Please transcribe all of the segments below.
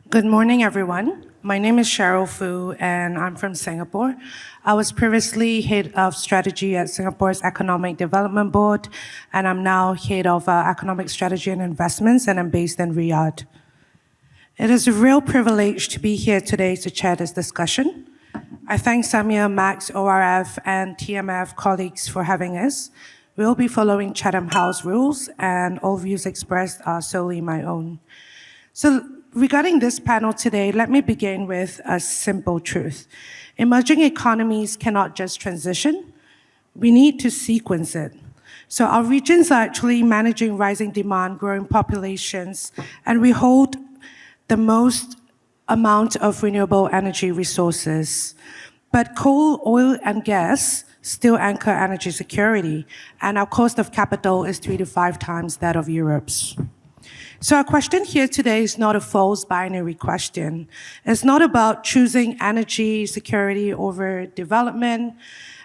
Good morning, everyone. My name is Cheryl Fu, and I'm from Singapore. I was previously head of strategy at Singapore's Economic Development Board, and I'm now head of economic strategy and investments, and I'm based in Riyadh. It is a real privilege to be here today to chair this discussion. I thank Samir, Max, ORF, and TMF colleagues for having us. We'll be following Chatham House rules, and all views expressed are solely my own. So regarding this panel today, let me begin with a simple truth. Emerging economies cannot just transition. We need to sequence it. So our regions are actually managing rising demand, growing populations, and we hold the most amount of renewable energy resources. But coal, oil, and gas still anchor energy security, and our cost of capital is 3 to 5 times that of Europe's. So our question here today is not a false binary question. It's not about choosing energy security over development,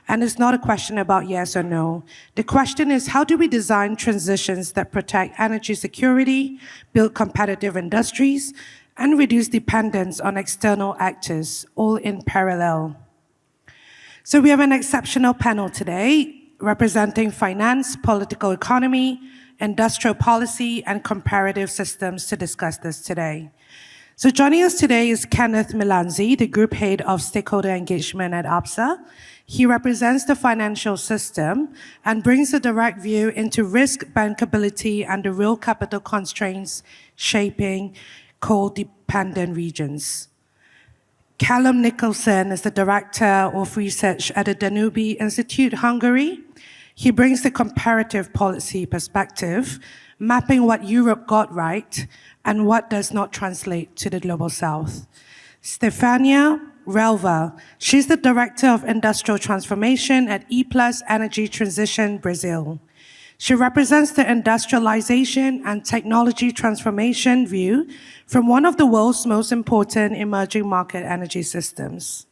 and it's not a question about yes or no. The question is, how do we design transitions that protect energy security, build competitive industries, and reduce dependence on external actors, all in parallel? So we have an exceptional panel today representing finance, political economy, industrial policy, and comparative systems to discuss this today. So joining us today is Kenneth Milanzi, the Group Head of Stakeholder Engagement at ABSA. He represents the financial system and brings a direct view into risk bankability and the real capital constraints shaping coal-dependent regions. Callum Nicholson is the Director of Research at the Danube Institute, Hungary. He brings the comparative policy perspective, mapping what Europe got right and what does not translate to the Global South. Stefania Relva, she's the Director of Industrial Transformation at E+ Energy Transition Brazil. She represents the industrialization and technology transformation view from one of the world's most important emerging market energy systems.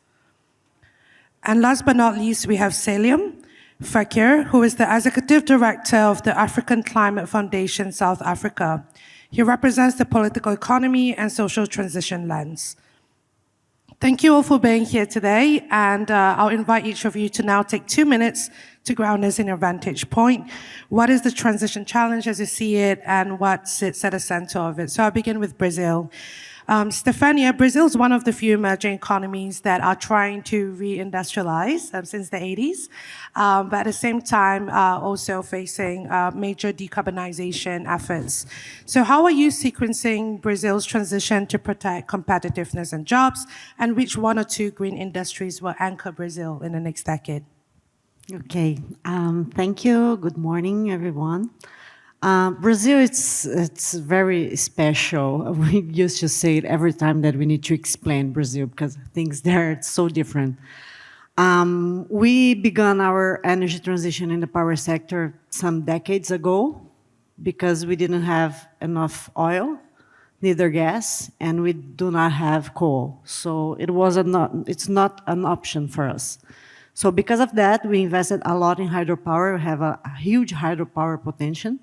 And last but not least, we have Selim Fakir, who is the Executive Director of the African Climate Foundation South Africa. He represents the political economy and social transition lens. Thank you all for being here today, and I'll invite each of you to now take 2 minutes to ground us in your vantage point. What is the transition challenge as you see it, and what sits at the center of it? So I'll begin with Brazil. Stefania, Brazil is one of the few emerging economies that are trying to reindustrialize since the 80s, but at the same time also facing major decarbonization efforts. So how are you sequencing Brazil's transition to protect competitiveness and jobs, and which 1 or 2 green industries will anchor Brazil in the next decade? Okay, thank you. Good morning, everyone. Brazil, it's very special. We used to say it every time that we need to explain Brazil because things there are so different. We began our energy transition in the power sector some decades ago because we didn't have enough oil, neither gas, and we do not have coal. So it's not an option for us. So because of that, we invested a lot in hydropower. We have a huge hydropower potential.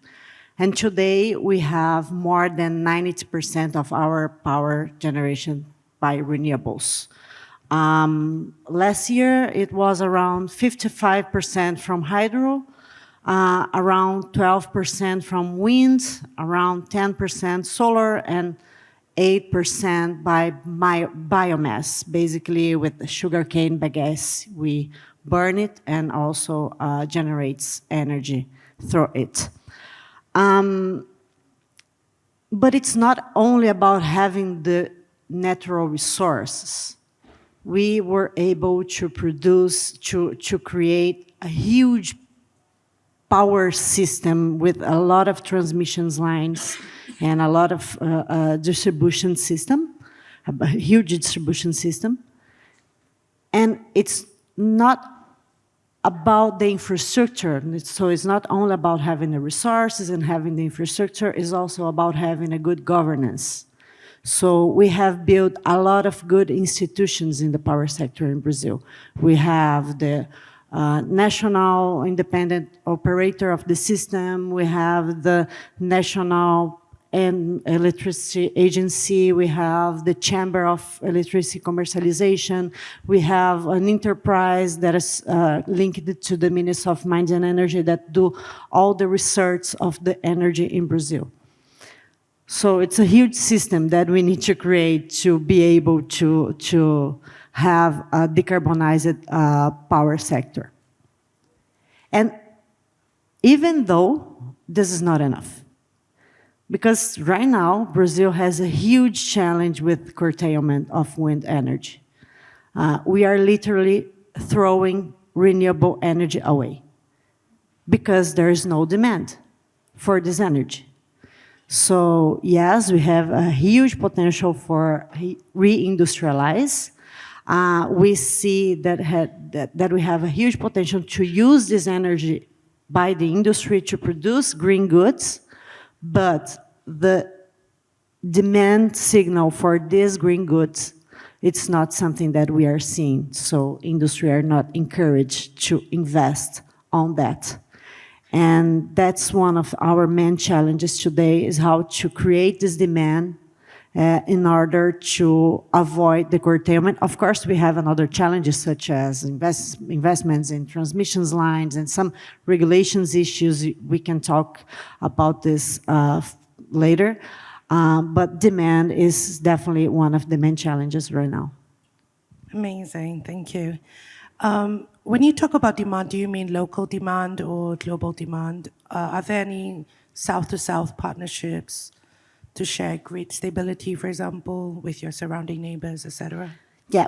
And today, we have more than 90% of our power generation by renewables. Last year, it was around 55% from hydro, around 12% from wind, around 10% solar, and 8% by biomass. Basically, with sugarcane bagasse, we burn it and also generates energy through it. But it's not only about having the natural resources. We were able to produce, to create a huge power system with a lot of transmission lines and a lot of distribution system, a huge distribution system. And it's not about the infrastructure. So it's not only about having the resources and having the infrastructure, it's also about having a good governance. So we have built a lot of good institutions in the power sector in Brazil. We have the national independent operator of the system. We have the national and Electricity Agency, we have the Chamber of Electricity Commercialization, we have an enterprise that is linked to the Ministry of Mines and Energy that do all the research of the energy in Brazil. So it's a huge system that we need to create to be able to have a decarbonized power sector. And even though this is not enough, because right now, Brazil has a huge challenge with curtailment of wind energy. We are literally throwing renewable energy away because there is no demand for this energy. So yes, we have a huge potential for reindustrialize. We see that we have a huge potential to use this energy by the industry to produce green goods, but the demand signal for these green goods, it's not something that we are seeing. So industry are not encouraged to invest on that. And that's one of our main challenges today, is how to create this demand in order to avoid the curtailment. Of course, we have another challenges such as investments in transmissions lines and some regulations issues. We can talk about this later. But demand is definitely one of the main challenges right now. Amazing, thank you. When you talk about demand, do you mean local demand or global demand? Are there any south-to-south partnerships to share grid stability, for example, with your surrounding neighbors, etc.? Yeah,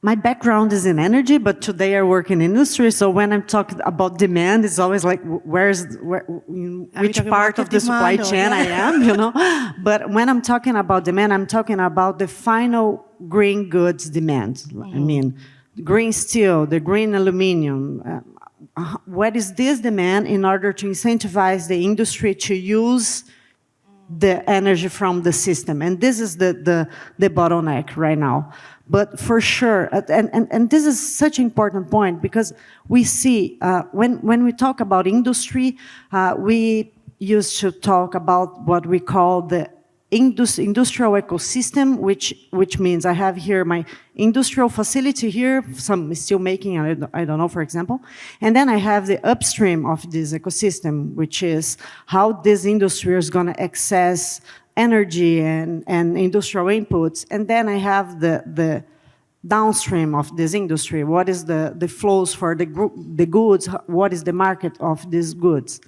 my background is in energy, but today I work in industry. So when I'm talking about demand, it's always like, which part of the supply chain I am, you know? But when I'm talking about demand, I'm talking about the final green goods demand. Mm-hmm. I mean, green steel, the green aluminum. What is this demand in order to incentivize the industry to use the energy from the system? And this is the bottleneck right now. But for sure, and this is such an important point, because we see, when we talk about industry, we used to talk about what we call the industrial ecosystem, which means I have here my industrial facility here, some steel making, I don't know, for example. And then I have the upstream of this ecosystem, which is how this industry is going to access energy and industrial inputs. And then I have the downstream of this industry. What is the flows for the goods? What is the market of these goods?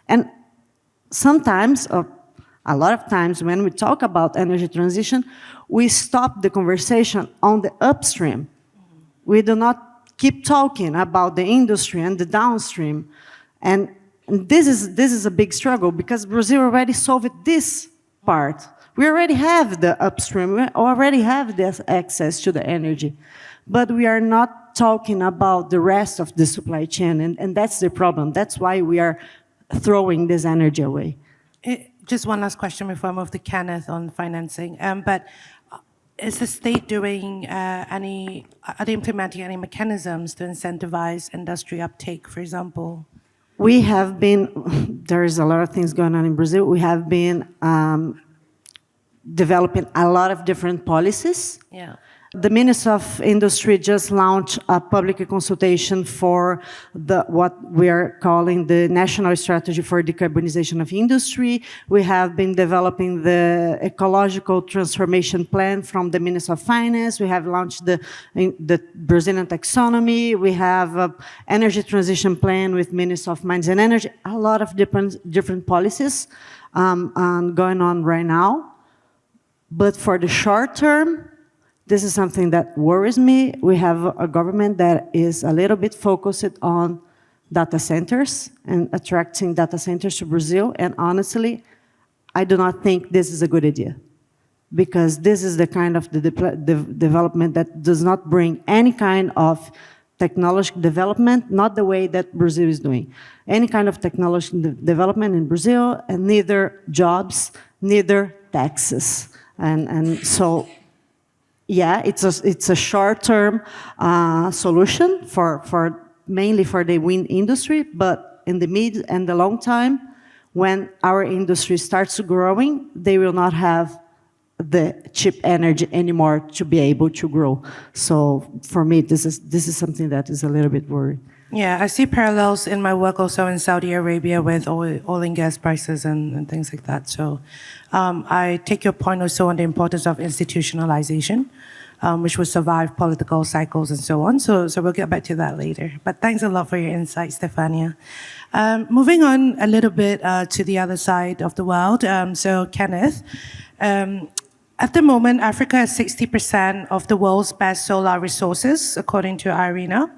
And sometimes, a lot of times when we talk about energy transition, we stop the conversation on the upstream. Mm-hmm. We do not keep talking about the industry and the downstream. And this is a big struggle, because Brazil already solved this part. We already have the upstream, we already have this access to the energy. But we are not talking about the rest of the supply chain, and that's the problem. That's why we are throwing this energy away. Just one last question before I move to Kenneth on financing. But is the state doing are they implementing any mechanisms to incentivize industry uptake, for example? We have been, there is a lot of things going on in Brazil. We have been developing a lot of different policies. Yeah. The Ministry of Industry just launched a public consultation for what we are calling the National Strategy for Decarbonization of Industry. We have been developing the Ecological Transformation Plan from the Ministry of Finance. We have launched the Brazilian Taxonomy. We have an Energy Transition Plan with Ministry of Mines and Energy. A lot of different policies going on right now. But for the short term, this is something that worries me. We have a government that is a little bit focused on data centers and attracting data centers to Brazil. And honestly, I do not think this is a good idea, because this is the kind of the development that does not bring any kind of technological development, not the way that Brazil is doing. Any kind of technological development in Brazil, and neither jobs, neither taxes. And so, yeah, it's a short-term solution mainly for the wind industry, but in the mid and the long time, when our industry starts growing, they will not have the cheap energy anymore to be able to grow. So for me, this is something that is a little bit worried. Yeah, I see parallels in my work also in Saudi Arabia with oil and gas prices and things like that. So I take your point also on the importance of institutionalization, which will survive political cycles and so on. So we'll get back to that later. But thanks a lot for your insight, Stefania. Moving on a little bit to the other side of the world. So Kenneth, at the moment, Africa has 60% of the world's best solar resources, according to IRENA.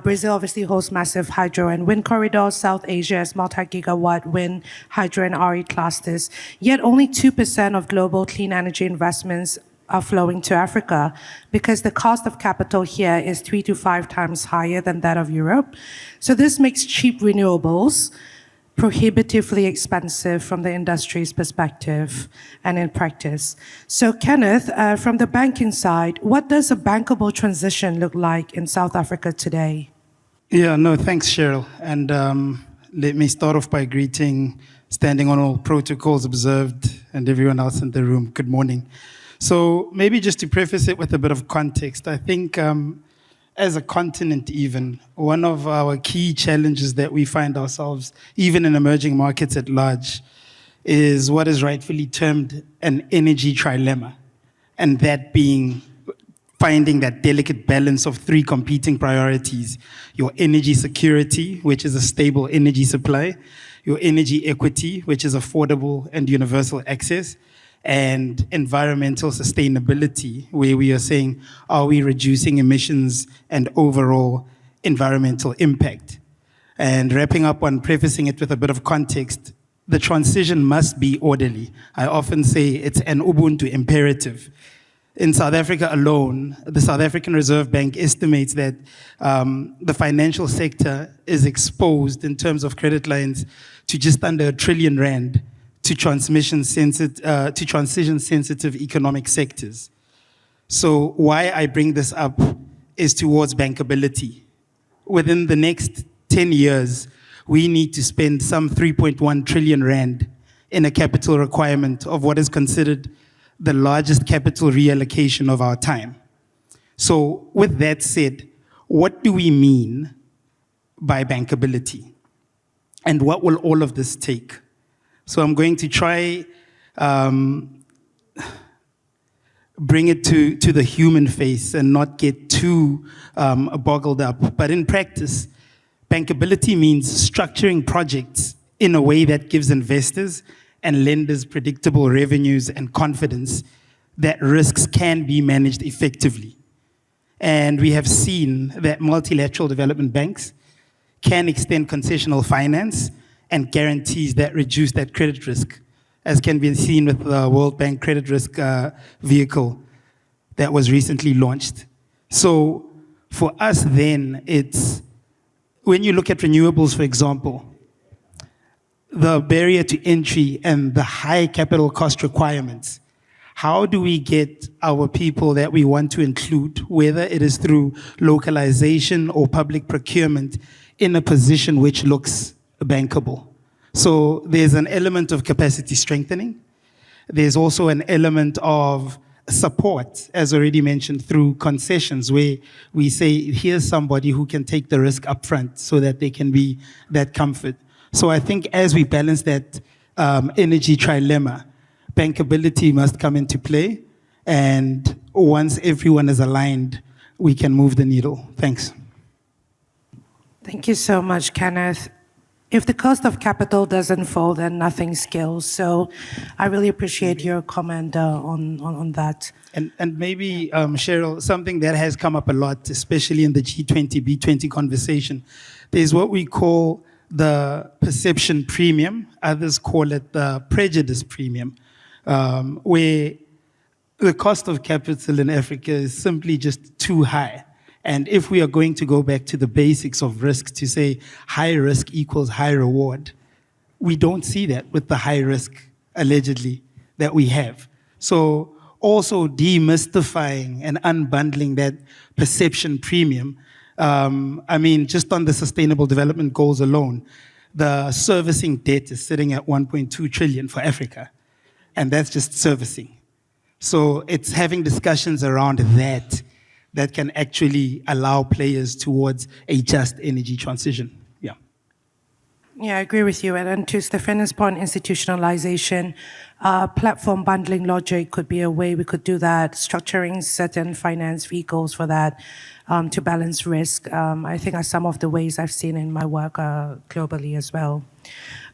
Brazil obviously holds massive hydro and wind corridors. South Asia has multi-gigawatt wind, hydro, and RE clusters. Yet only 2% of global clean energy investments are flowing to Africa because the cost of capital here is 3 to 5 times higher than that of Europe. So this makes cheap renewables prohibitively expensive from the industry's perspective and in practice. So Kenneth, from the banking side, what does a bankable transition look like in South Africa today? Yeah, no, thanks, Cheryl. And let me start off by greeting, standing on all protocols observed, and everyone else in the room. Good morning. So maybe just to preface it with a bit of context, I think as a continent even, one of our key challenges that we find ourselves, even in emerging markets at large, is what is rightfully termed an energy trilemma. And that being finding that delicate balance of 3 competing priorities: your energy security, which is a stable energy supply; your energy equity, which is affordable and universal access; and environmental sustainability, where we are saying, are we reducing emissions and overall environmental impact? And wrapping up on prefacing it with a bit of context, the transition must be orderly. I often say it's an Ubuntu imperative. In South Africa alone, the South African Reserve Bank estimates that the financial sector is exposed in terms of credit lines to just under R1 trillion to transition-sensitive economic sectors. So why I bring this up is towards bankability. Within the next 10 years, we need to spend some 3.1 trillion rand in a capital requirement of what is considered the largest capital reallocation of our time. So with that said, what do we mean by bankability? And what will all of this take? So I'm going to try bring it to the human face and not get too boggled up. But in practice, bankability means structuring projects in a way that gives investors and lenders predictable revenues and confidence that risks can be managed effectively. And we have seen that multilateral development banks can extend concessional finance and guarantees that reduce that credit risk, as can be seen with the World Bank credit risk vehicle that was recently launched. So for us then, it's, when you look at renewables, for example, the barrier to entry and the high capital cost requirements, how do we get our people that we want to include, whether it is through localization or public procurement, in a position which looks bankable? So there's an element of capacity strengthening. There's also an element of support, as already mentioned, through concessions, where we say, here's somebody who can take the risk upfront so that they can be that comfort. So I think as we balance that energy trilemma, bankability must come into play. And once everyone is aligned, we can move the needle. Thanks. Thank you so much, Kenneth. If the cost of capital doesn't fall, then nothing scales. So I really appreciate your comment on that. And maybe, Cheryl, something that has come up a lot, especially in the G20, B20 conversation, there's what we call the perception premium. Others call it the prejudice premium, where the cost of capital in Africa is simply just too high. And if we are going to go back to the basics of risk to say high risk equals high reward, we don't see that with the high risk, allegedly, that we have. So also demystifying and unbundling that perception premium, I mean, just on the sustainable development goals alone, the servicing debt is sitting at 1.2 trillion for Africa, and that's just servicing. So it's having discussions around that can actually allow players towards a just energy transition. Yeah. Yeah, I agree with you. And then to Stefana's point, institutionalization, platform bundling logic could be a way we could do that, structuring certain finance vehicles for that to balance risk. I think are some of the ways I've seen in my work globally as well.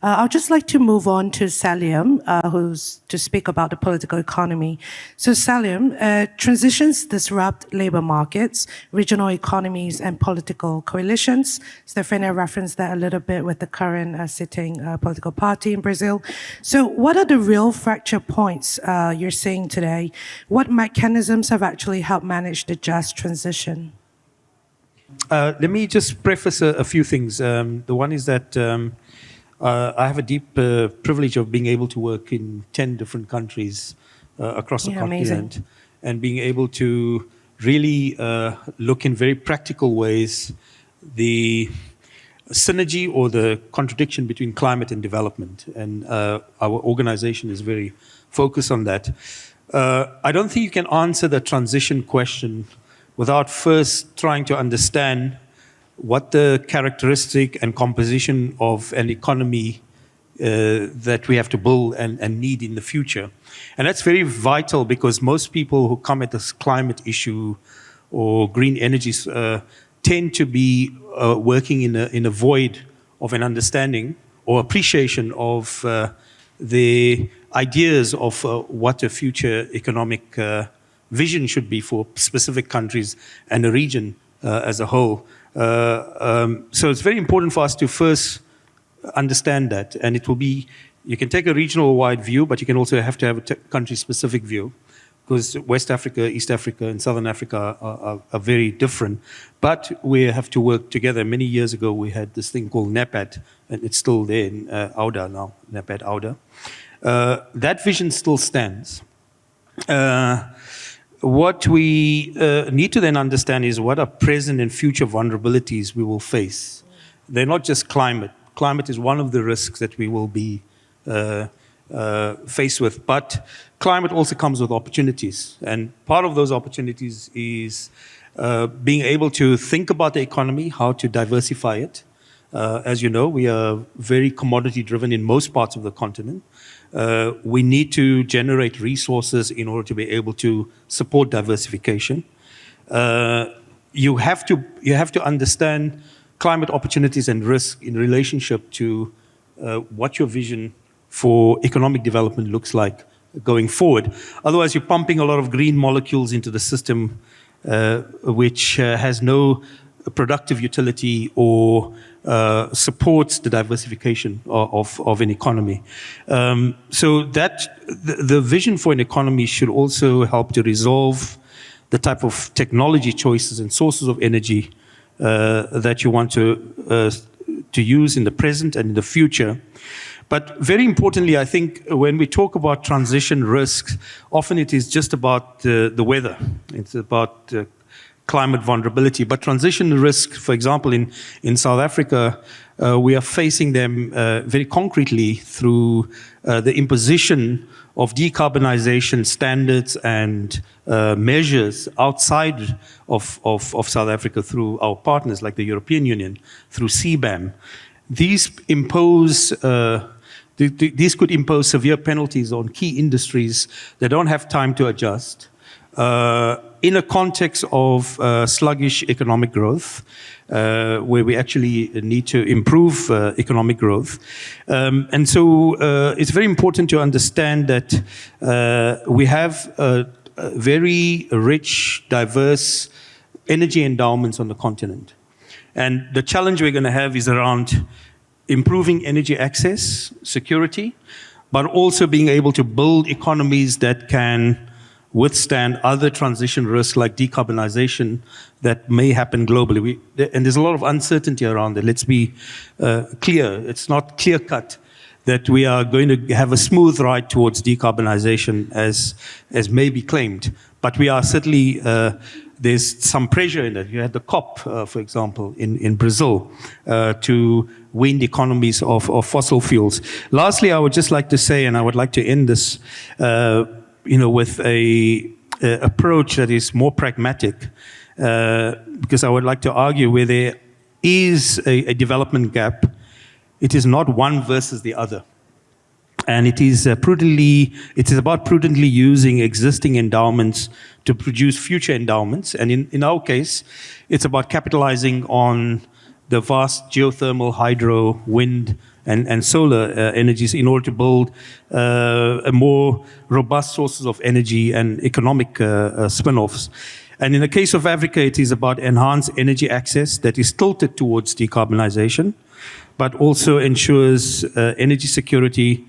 I'd just like to move on to Salim, who's to speak about the political economy. So Salim, transitions disrupt labor markets, regional economies, and political coalitions. Stefania referenced that a little bit with the current sitting political party in Brazil. So what are the real fracture points you're seeing today? What mechanisms have actually helped manage the just transition? Let me just preface a few things. The one is that I have a deep privilege of being able to work in 10 different countries across the continent. Amazing. And being able to really look in very practical ways the synergy or the contradiction between climate and development. And our organization is very focused on that. I don't think you can answer the transition question without first trying to understand what the characteristic and composition of an economy that we have to build and need in the future. And that's very vital because most people who come at this climate issue or green energies tend to be working in a void of an understanding or appreciation of the ideas of what a future economic vision should be for specific countries and a region as a whole. So it's very important for us to first understand that, and it will be, you can take a regional wide view, but you can also have to have a country-specific view, because West Africa, East Africa, and Southern Africa are very different. But we have to work together. Many years ago, we had this thing called NAPAD, and it's still there in AUDA now, NAPAD AUDA. That vision still stands. What we need to then understand is what are present and future vulnerabilities we will face. They're not just climate. Climate is one of the risks that we will be faced with, but climate also comes with opportunities. And part of those opportunities is being able to think about the economy, how to diversify it. As you know, we are very commodity driven in most parts of the continent. We need to generate resources in order to be able to support diversification. You have to understand climate opportunities and risk in relationship to what your vision for economic development looks like going forward. Otherwise, you're pumping a lot of green molecules into the system, which has no productive utility or supports the diversification of an economy. So that the vision for an economy should also help to resolve the type of technology choices and sources of energy that you want to use in the present and in the future. But very importantly, I think when we talk about transition risks, often it is just about the weather. It's about climate vulnerability. But transition risk, for example, in South Africa, we are facing them very concretely through the imposition of decarbonization standards and measures outside of South Africa through our partners like the European Union, through CBAM. These could impose severe penalties on key industries that don't have time to adjust. In a context of sluggish economic growth, where we actually need to improve economic growth. And so it's very important to understand that we have very rich, diverse energy endowments on the continent. And the challenge we're going to have is around improving energy access, security, but also being able to build economies that can withstand other transition risks like decarbonization that may happen globally. And there's a lot of uncertainty around it. Let's be clear. It's not clear-cut that we are going to have a smooth ride towards decarbonization as may be claimed. But we are certainly there's some pressure in it. You had the COP, for example, in Brazil, to wean the economies of fossil fuels. Lastly, I would just like to say, and I would like to end this, with a approach that is more pragmatic, because I would like to argue where there is a development gap, it is not one versus the other. And it is about prudently using existing endowments to produce future endowments. And in our case, it's about capitalizing on the vast geothermal, hydro, wind, and solar energies in order to build a more robust sources of energy and economic spin-offs. And in the case of Africa, it is about enhanced energy access that is tilted towards decarbonization, but also ensures energy security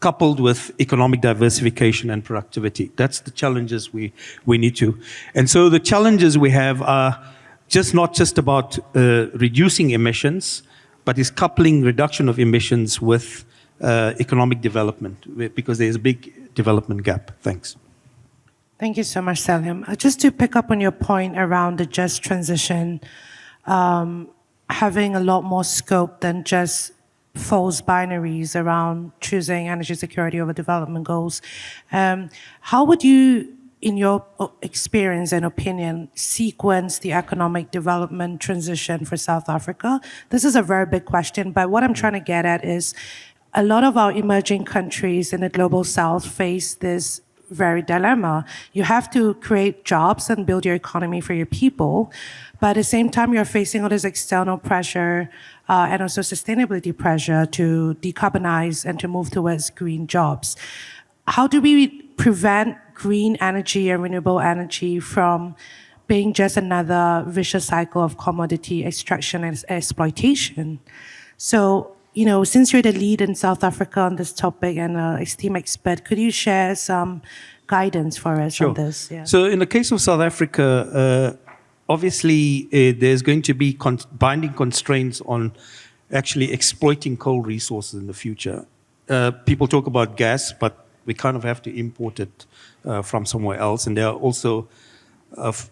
coupled with economic diversification and productivity. That's the challenges we need to. And so the challenges we have are not just about reducing emissions, but is coupling reduction of emissions with economic development, because there's a big development gap. Thanks. Thank you so much, Salim. Just to pick up on your point around the just transition, having a lot more scope than just false binaries around choosing energy security over development goals. How would you, in your experience and opinion, sequence the economic development transition for South Africa? This is a very big question, but what I'm trying to get at is a lot of our emerging countries in the global South face this very dilemma. You have to create jobs and build your economy for your people, but at the same time, you're facing all this external pressure and also sustainability pressure to decarbonize and to move towards green jobs. How do we prevent green energy and renewable energy from being just another vicious cycle of commodity extraction and exploitation? So, since you're the lead in South Africa on this topic and an esteemed expert, could you share some guidance for us on this? Yeah. So in the case of South Africa, obviously there's going to be binding constraints on actually exploiting coal resources in the future. People talk about gas, but we kind of have to import it from somewhere else. And there are also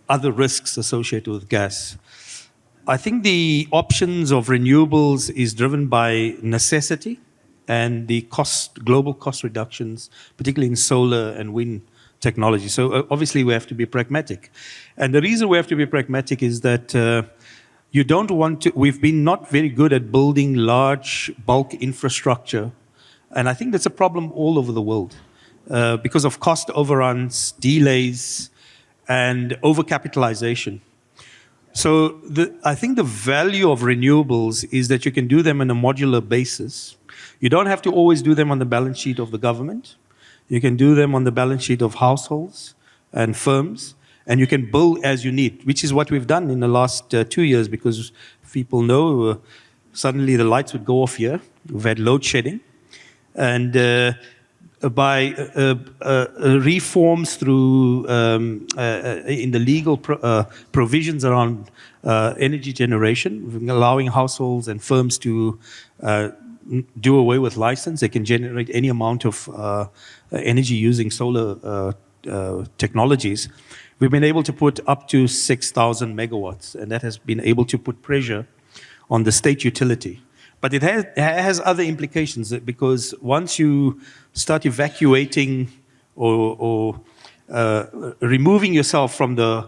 other risks associated with gas. I think the options of renewables is driven by necessity and the global cost reductions, particularly in solar and wind technology. So obviously we have to be pragmatic. And the reason we have to be pragmatic is that you don't want to, we've been not very good at building large bulk infrastructure. And I think that's a problem all over the world because of cost overruns, delays, and overcapitalization. So I think the value of renewables is that you can do them on a modular basis. You don't have to always do them on the balance sheet of the government. You can do them on the balance sheet of households and firms, and you can build as you need, which is what we've done in the last 2 years, because people know suddenly the lights would go off here. We've had load shedding. And by reforms through in the legal provisions around energy generation, allowing households and firms to do away with license. They can generate any amount of energy using solar technologies. We've been able to put up to 6,000 megawatts, and that has been able to put pressure on the state utility. But it has other implications, because once you start evacuating or removing yourself from the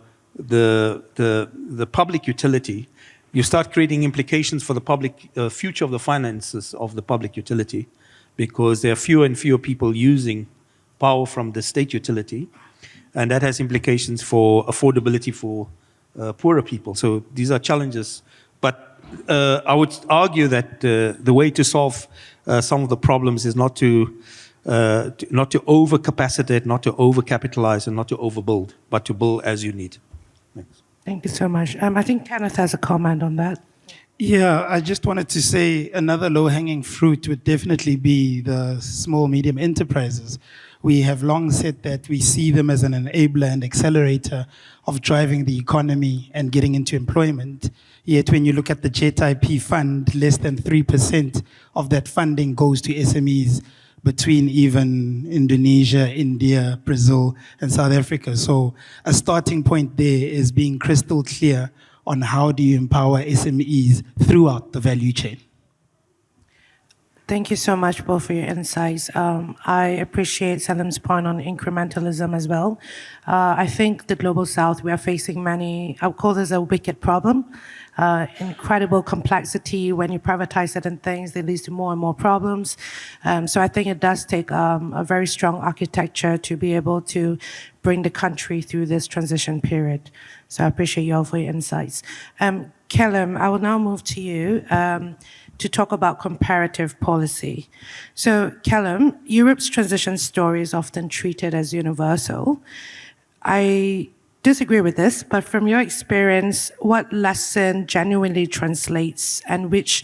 public utility, you start creating implications for the public future of the finances of the public utility, because there are fewer and fewer people using power from the state utility, and that has implications for affordability for poorer people. So these are challenges. But I would argue that the way to solve some of the problems is not to overcapacitate, not to overcapitalize, and not to overbuild, but to build as you need. Thanks. Thank you so much. I think Kenneth has a comment on that. Yeah, I just wanted to say another low-hanging fruit would definitely be the small, medium enterprises. We have long said that we see them as an enabler and accelerator of driving the economy and getting into employment. Yet when you look at the JET IP fund, less than 3% of that funding goes to SMEs. between even Indonesia, India, Brazil, and South Africa. So a starting point there is being crystal clear on how do you empower SMEs throughout the value chain. Thank you so much both for your insights. I appreciate Salim's point on incrementalism as well. I think the Global South, we are facing many, I would call this a wicked problem. Incredible complexity. When you privatize certain things, it leads to more and more problems. So I think it does take a very strong architecture to be able to bring the country through this transition period. So I appreciate you all for your insights. Kellum, I will now move to you to talk about comparative policy. So, Kellum, Europe's transition story is often treated as universal. I disagree with this, but from your experience, what lesson genuinely translates and which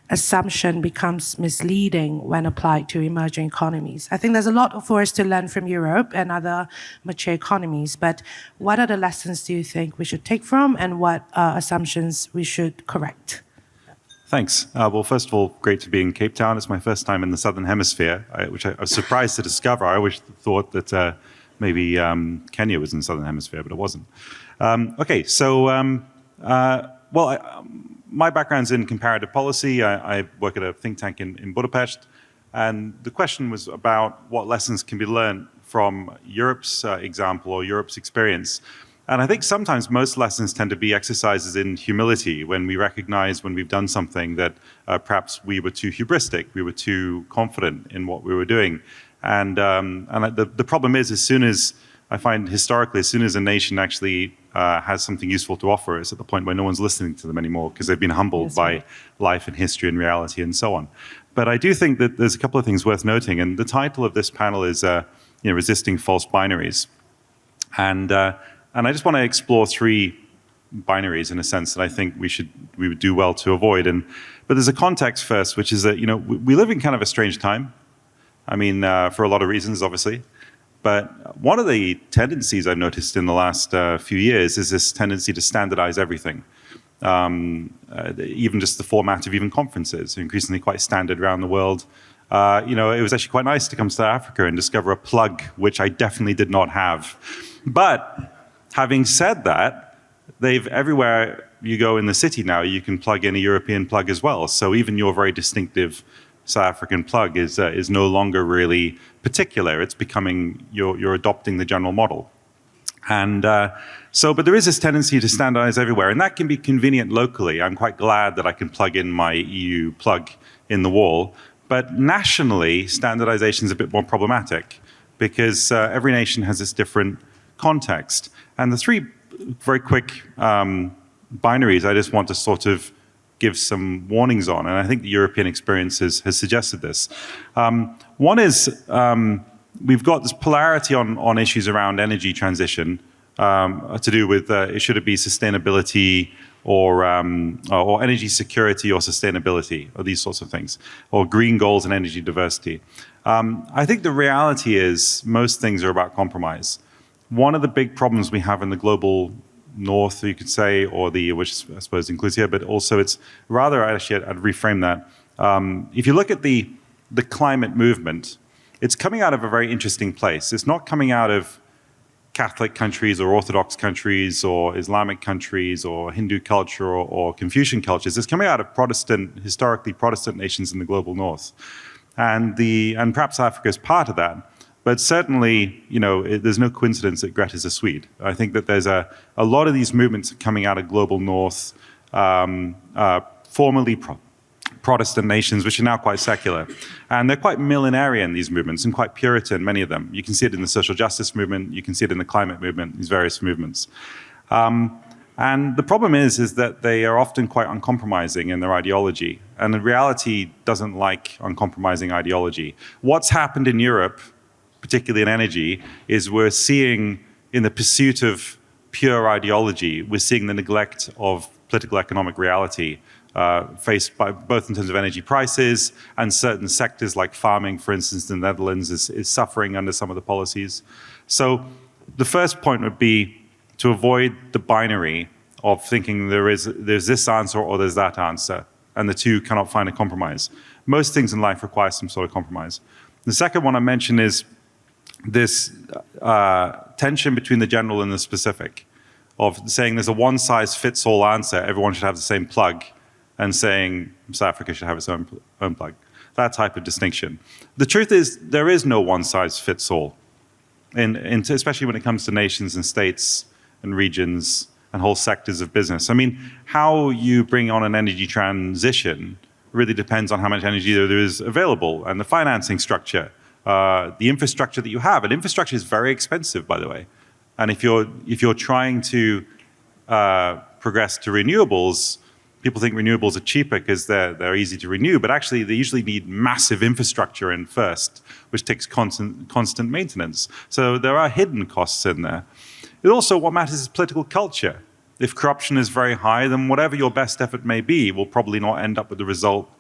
assumption becomes misleading when applied to emerging economies? I think there's a lot for us to learn from Europe and other mature economies, but what are the lessons do you think we should take from, and what assumptions we should correct? Thanks. Well, first of all, great to be in Cape Town. It's my first time in the Southern Hemisphere, which I was surprised to discover. I always thought that maybe Kenya was in the Southern Hemisphere, but it wasn't. Okay, so, my background's in comparative policy. I work at a think tank in Budapest, and the question was about what lessons can be learned from Europe's example or Europe's experience. And I think sometimes most lessons tend to be exercises in humility when we recognize when we've done something that perhaps we were too hubristic, we were too confident in what we were doing. And the problem is, as soon as, I find historically, as soon as a nation actually has something useful to offer, it's at the point where no one's listening to them anymore because they've been humbled by life and history and reality and so on. But I do think that there's a couple of things worth noting. And the title of this panel is Resisting False Binaries. And I just want to explore three binaries in a sense that I think we would do well to avoid. But there's a context first, which is that we live in kind of a strange time. I mean, for a lot of reasons, obviously. But one of the tendencies I've noticed in the last few years is this tendency to standardize everything. Even just the format of even conferences, increasingly quite standard around the world. It was actually quite nice to come to South Africa and discover a plug, which I definitely did not have. But having said that, everywhere you go in the city now, you can plug in a European plug as well. So even your very distinctive South African plug is no longer really particular. It's becoming, you're adopting the general model. And but there is this tendency to standardize everywhere, and that can be convenient locally. I'm quite glad that I can plug in my EU plug in the wall. But nationally, standardization is a bit more problematic because every nation has its different context. And the three very quick binaries I just want to sort of give some warnings on, and I think the European experience has suggested this. One is we've got this polarity on issues around energy transition to do with should it be sustainability or energy security or sustainability or these sorts of things, or green goals and energy diversity. I think the reality is most things are about compromise. One of the big problems we have in the global north, you could say, which I suppose includes here, but also it's rather, actually, I'd reframe that. If you look at the climate movement, it's coming out of a very interesting place. It's not coming out of Catholic countries or Orthodox countries or Islamic countries or Hindu culture or Confucian cultures. It's coming out of historically Protestant nations in the global north. And perhaps Africa is part of that. But certainly, there's no coincidence that Greta's a Swede. I think that there's a lot of these movements coming out of global north, formerly Protestant nations, which are now quite secular. And they're quite millenarian, these movements, and quite Puritan, many of them. You can see it in the social justice movement. You can see it in the climate movement, these various movements. And the problem is that they are often quite uncompromising in their ideology. And the reality doesn't like uncompromising ideology. What's happened in Europe, particularly in energy, is we're seeing, in the pursuit of pure ideology, we're seeing the neglect of political economic reality faced by both in terms of energy prices and certain sectors like farming, for instance, in the Netherlands is suffering under some of the policies. So the first point would be to avoid the binary of thinking there's this answer or there's that answer, and the two cannot find a compromise. Most things in life require some sort of compromise. The second one I mentioned is this tension between the general and the specific, of saying there's a one-size-fits-all answer, everyone should have the same plug, and saying South Africa should have its own plug. That type of distinction. The truth is, there is no one-size-fits-all, especially when it comes to nations and states and regions and whole sectors of business. I mean, how you bring on an energy transition really depends on how much energy there is available and the financing structure, the infrastructure that you have. And infrastructure is very expensive, by the way. And if you're trying to progress to renewables, people think renewables are cheaper because they're easy to renew, but actually they usually need massive infrastructure in first, which takes constant maintenance. So there are hidden costs in there. It also, what matters is political culture. If corruption is very high, then whatever your best effort may be will probably not end up with the result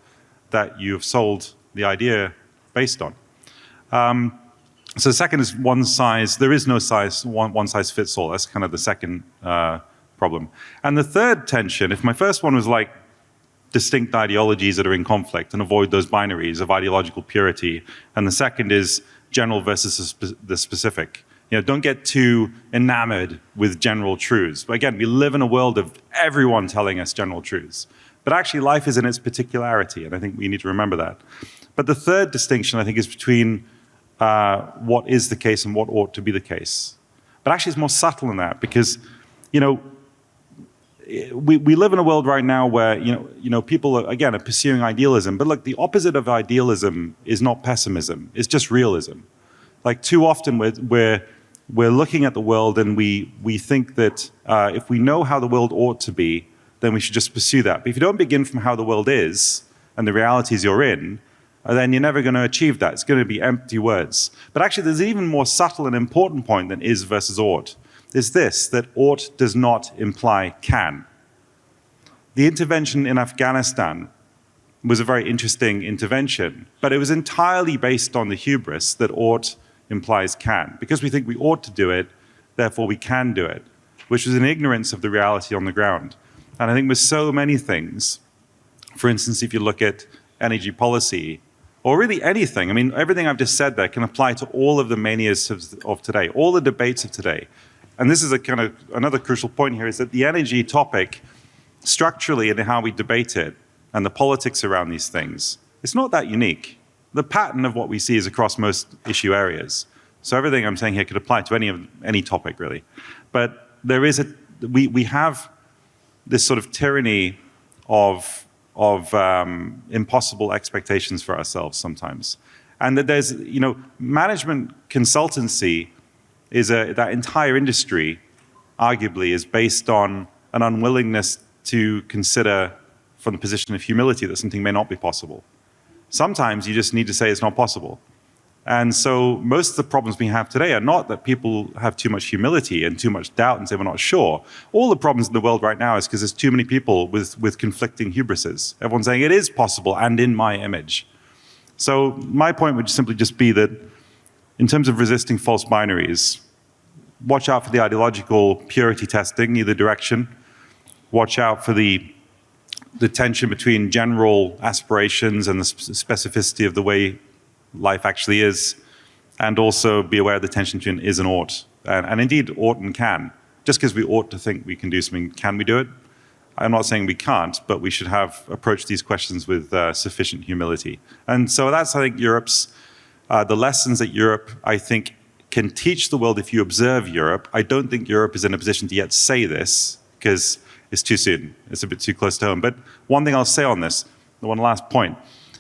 that you've sold the idea based on. So the second is one size. There is no one size fits all. That's kind of the second problem. And the third tension, if my first one was like distinct ideologies that are in conflict and avoid those binaries of ideological purity, and the second is general versus the specific. You know, don't get too enamored with general truths. But again, we live in a world of everyone telling us general truths. But actually, life is in its particularity, and I think we need to remember that. But the third distinction, I think, is between what is the case and what ought to be the case. But actually, it's more subtle than that, because, you know, we live in a world right now where, you know, people are, again, are pursuing idealism. But look, the opposite of idealism is not pessimism. It's just realism. Like, too often we're looking at the world and we think that if we know how the world ought to be, then we should just pursue that. But if you don't begin from how the world is and the realities you're in, then you're never going to achieve that. It's going to be empty words. But actually, there's an even more subtle and important point than is versus ought. Is this, that ought does not imply can. The intervention in Afghanistan was a very interesting intervention, but it was entirely based on the hubris that ought implies can. Because we think we ought to do it, therefore we can do it, which was an ignorance of the reality on the ground. And I think with so many things, for instance, if you look at energy policy, or really anything, I mean, everything I've just said there can apply to all of the manias of today, all the debates of today. And this is a kind of another crucial point here, is that the energy topic, structurally and how we debate it, and the politics around these things, it's not that unique. The pattern of what we see is across most issue areas. So everything I'm saying here could apply to any topic, really. But there is we have this sort of tyranny of impossible expectations for ourselves sometimes. And that there's, you know, management consultancy is that entire industry, arguably, is based on an unwillingness to consider from the position of humility that something may not be possible. Sometimes you just need to say it's not possible. And so most of the problems we have today are not that people have too much humility and too much doubt and say we're not sure. All the problems in the world right now is because there's too many people with conflicting hubrises. Everyone's saying it is possible and in my image. So my point would simply just be that in terms of resisting false binaries, watch out for the ideological purity testing, either direction. Watch out for the tension between general aspirations and the specificity of the way life actually is, and also be aware of the tension between is and ought, and indeed ought and can. Just because we ought to think we can do something, can we do it? I'm not saying we can't, but we should approach these questions with sufficient humility. And so that's, I think, Europe's, the lessons that Europe, I think, can teach the world if you observe Europe. I don't think Europe is in a position to yet say this, because it's too soon. It's a bit too close to home. But one thing I'll say on this, one last point,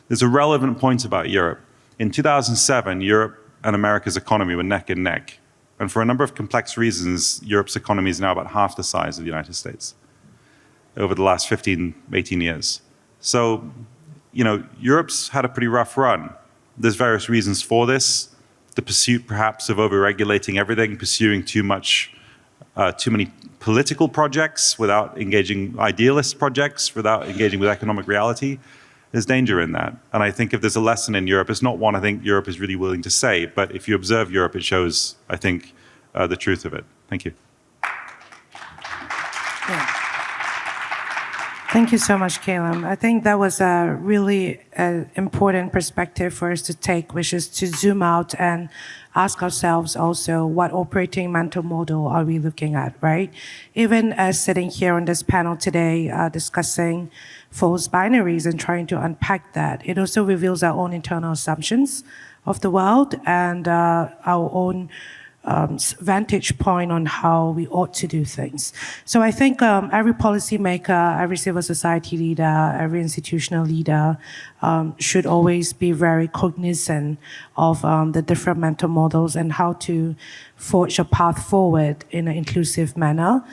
there's a relevant point about Europe. In 2007, Europe and America's economy were neck and neck. And for a number of complex reasons, Europe's economy is now about half the size of the United States over the last 15, 18 years. So, you know, Europe's had a pretty rough run. There's various reasons for this. The pursuit, perhaps, of over-regulating everything, pursuing too many political projects without engaging idealist projects, without engaging with economic reality. There's danger in that. And I think if there's a lesson in Europe, it's not one I think Europe is really willing to say, but if you observe Europe, it shows, I think, the truth of it. Thank you. Thank you so much, Caleb. I think that was a really important perspective for us to take, which is to zoom out and ask ourselves also what operating mental model are we looking at, right? Even as sitting here on this panel today discussing false binaries and trying to unpack that, it also reveals our own internal assumptions of the world and our own vantage point on how we ought to do things. So I think every policymaker, every civil society leader, every institutional leader should always be very cognizant of the different mental models and how to forge a path forward in an inclusive manner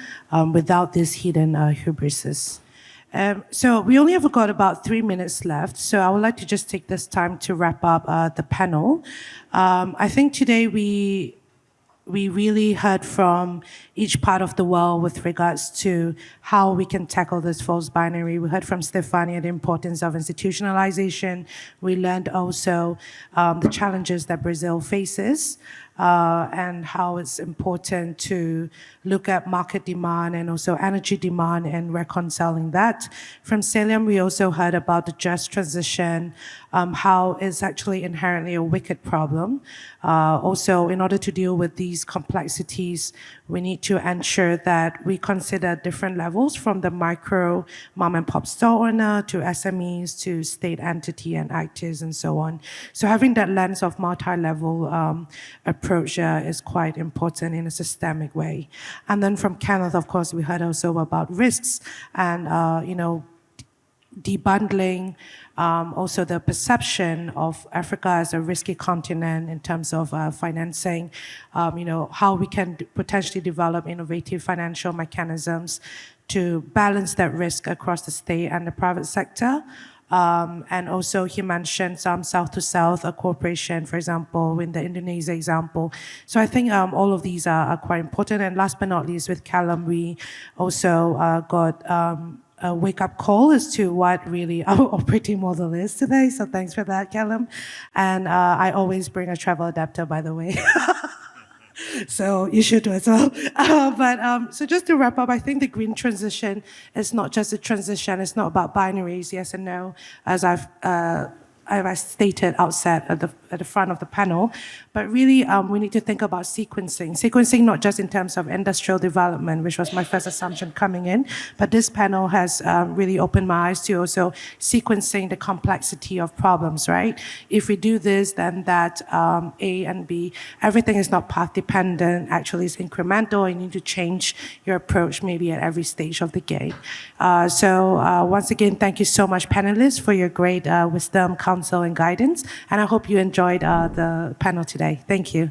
without this hidden hybrises. So we only have got about 3 minutes left, so I would like to just take this time to wrap up the panel. I think today we really heard from each part of the world with regards to how we can tackle this false binary. We heard from Stefania the importance of institutionalization. We learned also the challenges that Brazil faces and how it's important to look at market demand and also energy demand and reconciling that. From Celium, we also heard about the just transition, how it's actually inherently a wicked problem. Also, in order to deal with these complexities, we need to ensure that we consider different levels from the micro mom and pop store owner to SMEs to state entity and actors and so on. So having that lens of multi-level approach is quite important in a systemic way. And then from Kenneth, of course, we heard also about risks and, debundling, also the perception of Africa as a risky continent in terms of financing, how we can potentially develop innovative financial mechanisms to balance that risk across the state and the private sector. And also he mentioned some south-to-south cooperation, for example, in the Indonesia example. So I think all of these are quite important. And last but not least, with Callum, we also got a wake-up call as to what really our operating model is today. So thanks for that, Callum. And I always bring a travel adapter, by the way. So you should do as well. So just to wrap up, I think the green transition is not just a transition. It's not about binaries, yes and no, as I've stated outset at the front of the panel, but really we need to think about sequencing. Sequencing not just in terms of industrial development, which was my first assumption coming in, but this panel has really opened my eyes to also sequencing the complexity of problems, right? If we do this, then that A and B, everything is not path dependent, actually it's incremental. You need to change your approach maybe at every stage of the game. So once again, thank you so much, panelists, for your great wisdom, counsel, and guidance. And I hope you enjoyed the panel today. Thank you.